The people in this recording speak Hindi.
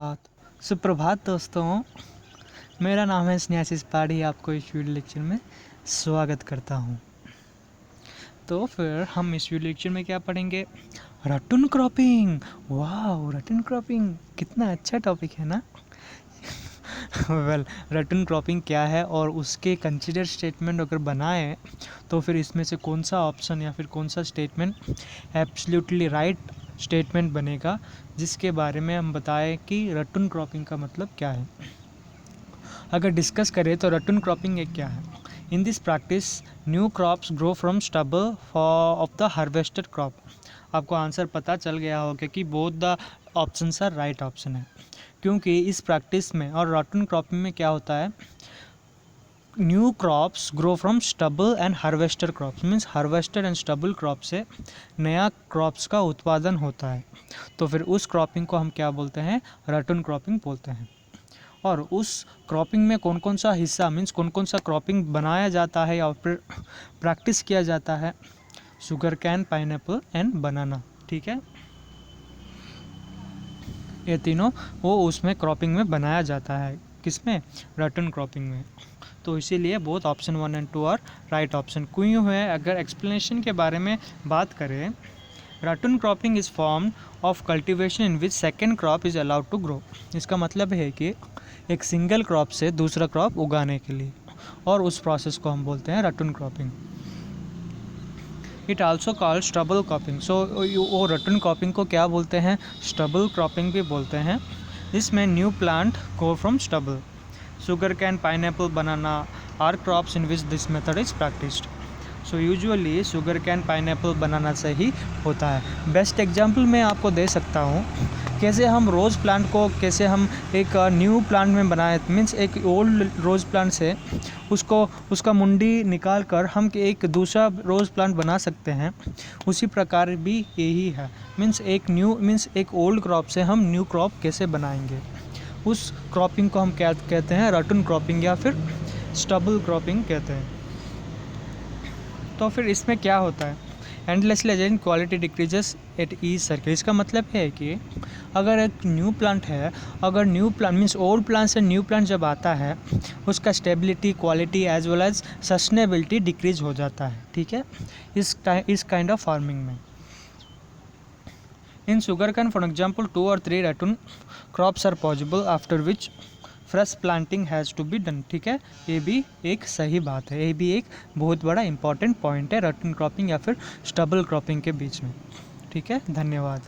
बात सुप्रभात दोस्तों, मेरा नाम है स्नेहाशीष पाठी। आपको इस वीडियो लेक्चर में स्वागत करता हूं। तो फिर हम इस वीडियो लेक्चर में क्या पढ़ेंगे? रटून क्रॉपिंग। वाह, रटून क्रॉपिंग कितना अच्छा टॉपिक है ना। रटून क्रॉपिंग क्या है और उसके कंसिडर स्टेटमेंट अगर बनाए तो फिर इसमें से कौन सा ऑप्शन या फिर कौन सा स्टेटमेंट एब्सोल्युटली राइट स्टेटमेंट बनेगा, जिसके बारे में हम बताएं कि रटून क्रॉपिंग का मतलब क्या है। अगर डिस्कस करें तो रटून क्रॉपिंग एक क्या है? In this practice new crops grow from stubble of the harvested crop. आपको आंसर पता चल गया होगा कि both the options are right option है, क्योंकि इस प्रैक्टिस में और रटून क्रॉपिंग में क्या होता है, new crops grow from stubble and harvested crops, means harvested and stubble crop से नया क्रॉप्स का उत्पादन होता है। तो फिर उस क्रॉपिंग को हम क्या बोलते हैं? रटून क्रॉपिंग बोलते हैं। और उस क्रॉपिंग में कौन कौन सा हिस्सा, मीन्स कौन कौन सा क्रॉपिंग बनाया जाता है या फिर प्रैक्टिस किया जाता है? शुगर कैन, पाइनएप्पल एंड बनाना। ठीक है, ये तीनों वो उसमें क्रॉपिंग में बनाया जाता है। किसमें? रटून क्रॉपिंग में। तो इसीलिए both option 1 and 2 are right option. क्यों है? अगर एक्सप्लेनेशन के बारे में बात करें, ratoon cropping is form of cultivation in which second crop is allowed to grow. इसका मतलब है कि एक सिंगल क्रॉप से दूसरा क्रॉप उगाने के लिए, और उस प्रोसेस को हम बोलते हैं ratoon cropping. It also called stubble cropping. So वो रटून क्रॉपिंग को क्या बोलते हैं? स्टबल क्रॉपिंग भी बोलते हैं। इसमें new plant go from stubble. Sugarcane, pineapple, banana are crops in which this method is practised. So usually sugarcane, pineapple, banana से ही होता है। बेस्ट एग्जाम्पल मैं आपको दे सकता हूँ कैसे हम रोज़ प्लांट को कैसे हम एक न्यू प्लांट में बनाए, मीन्स एक ओल्ड रोज़ प्लांट से उसको उसका मुंडी निकाल कर हम एक दूसरा रोज़ प्लांट बना सकते हैं। उसी प्रकार भी यही है, मीन्स एक ओल्ड क्रॉप से हम न्यू क्रॉप कैसे बनाएंगे, उस क्रॉपिंग को हम क्या कहते हैं? रटून क्रॉपिंग या फिर स्टबल क्रॉपिंग कहते हैं। तो फिर इसमें क्या होता है? Endlessly again quality decreases at each circle. इसका मतलब है कि अगर एक न्यू प्लांट है, अगर new plant means old plant से न्यू प्लांट जब आता है, उसका stability, quality as well as sustainability decrease हो जाता है। ठीक है, इस काइंड ऑफ फार्मिंग में। In sugarcane for example 2 और 3 ratoon crops are possible after which fresh planting has to be done. ठीक है, ये भी एक सही बात है, ये भी एक बहुत बड़ा इंपॉर्टेंट पॉइंट है रटून क्रॉपिंग या फिर स्टबल क्रॉपिंग के बीच में। ठीक है, धन्यवाद।